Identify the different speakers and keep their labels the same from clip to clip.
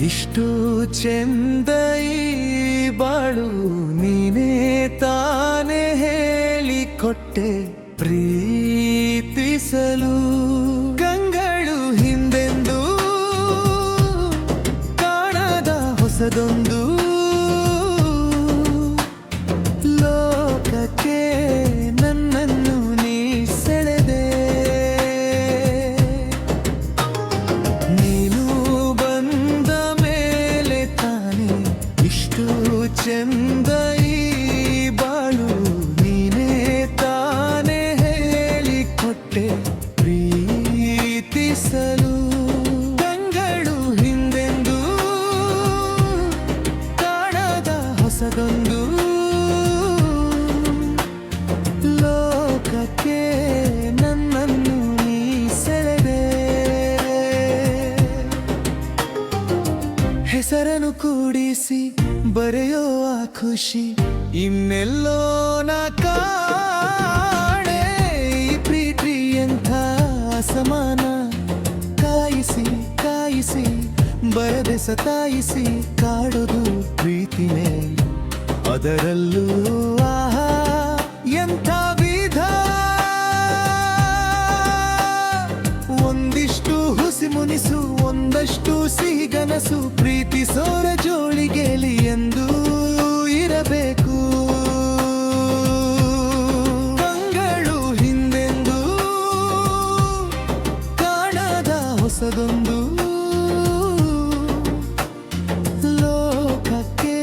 Speaker 1: ಇಷ್ಟು ಚೆಂದ ಈ ಬಾಳು ನೀನೇ ತಾನೇ ಹೇಳಿಕೊಟ್ಟೆ ಪ್ರೀತಿಸಲು. ಕಂಗಳು ಹಿಂದೆಂದು ಕಾಣದ ಹೊಸದೊಂದು ಲೋಕಕ್ಕೆ ನನ್ನನ್ನು ನೀ ಸೆಳೆದೆ. ನೀನು ಬಂದ ಮೇಲೆ ತಾನೆ ಇಷ್ಟು ಚೆಂದ ಈ ಬಾಳು ನೀನೇ ತಾನೇ ಹೇಳಿಕೊಟ್ಟೆ ಪ್ರೀತಿಸಲು. ಕಂಗಳು ಹಿಂದೆಂದು ಕಾಣದ ಹೊಸದೊಂದು ಲೋಕಕ್ಕೆ ನನ್ನನ್ನು ನೀ ಸೆಳೆದೆ. ಹೆಸರನ್ನು ಕೂಡಿಸಿ ಬರೆಯೋ ಆ ಖುಷಿ ಇನ್ನೆಲ್ಲೋ ನ ಕಾಣೆ. ಈ ಪ್ರೀತಿ ಎಂಥ ಅಸಮಾನ, ಕಾಯಿಸಿ ಕಾಯಿಸಿ ಬರದೆ ಸತಾಯಿಸಿ ಕಾಡೋದು ಪ್ರೀತಿನೇ. ಅದರಲ್ಲೂ ಆಹಾ ಎಂಥ ವಿಧ, ಒಂದಿಷ್ಟು ಹುಸಿ ಮುನಿಸು ಒಂದಷ್ಟು ಸಿಹಿಗನಸು. ಪ್ರೀತಿಸೋರ ಜೋಳಿಗೆಲಿ ಎಂದು ಇರಬೇಕು. ಕಂಗಳು ಹಿಂದೆಂದು ಕಾಣದ ಹೊಸದೊಂದು ಲೋಕಕ್ಕೆ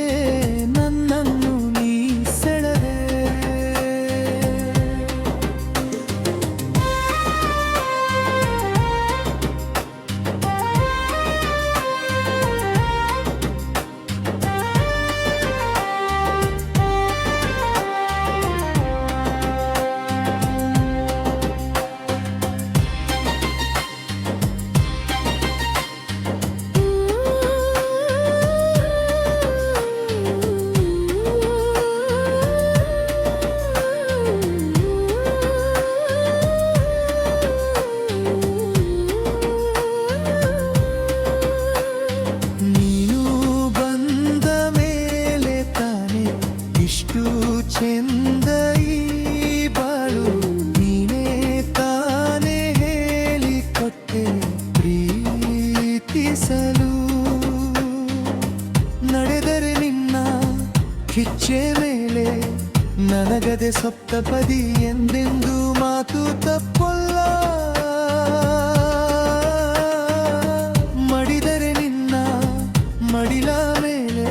Speaker 1: ನನ್ನನ್ನು ನೀ ಸೆಳೆದೆ. ಇಷ್ಟು ಚೆಂದ ಈ ಬಾಳು ನೀನೇ ತಾನೇ ಹೇಳಿಕೊಟ್ಟೆ ಪ್ರೀತಿಸಲು. ನಡೆದರೆ ನಿನ್ನ ಕಿಚ್ಚೆ ಮೇಲೆ ನನಗದೆ ಸಪ್ತಪದಿ ಎಂದೆಂದು ಮಾತು ತಪ್ಪಲ್ಲ. ಮಡಿದರೆ ನಿನ್ನ ಮಡಿಲ ಮೇಲೆ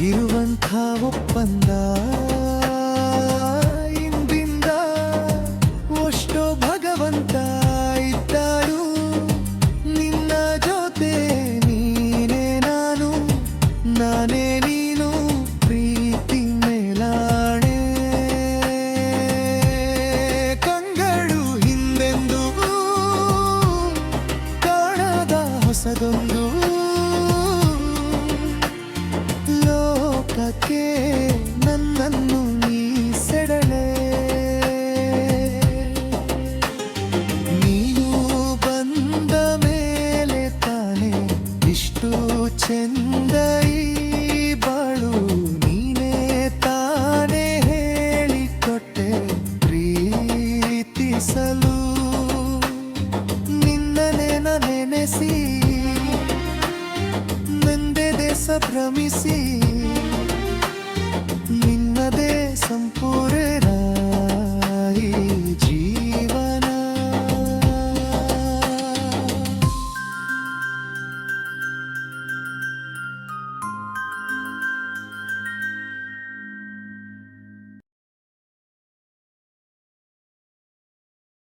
Speaker 1: ಇರುವಂಥ ಒಪ್ಪಂದ. ಇಂದಿಂದ ಅಷ್ಟೋ ಭಗವಂತ ಇದ್ದಾರು ನಿನ್ನ ಜೊತೆ. ನೀನೇ ನಾನು ನಾನೇ ನೀನು ಪ್ರೀತಿ ಮೇಲಾಣೆ. ಕಂಗಳು ಹಿಂದೆಂದು ಕಾಣದ ಹೊಸದೊಂದು ಲೋಕಕ್ಕೆ ನನ್ನನ್ನು ನೀ ಸೆಳೆದೆ. ನೀನು ಬಂದ ಮೇಲೆ ತಾನೆ ಇಷ್ಟು ಚೆಂದ ಈ ಬಾಳು ನೀನೇ ತಾನೇ ಹೇಳಿಕೊಟ್ಟೆ ಪ್ರೀತಿಸಲು. ನಿನ್ನನೆ ನೆನೆಸಿ ನಂದೆದೆ ಸಂಭ್ರಮಿಸಿ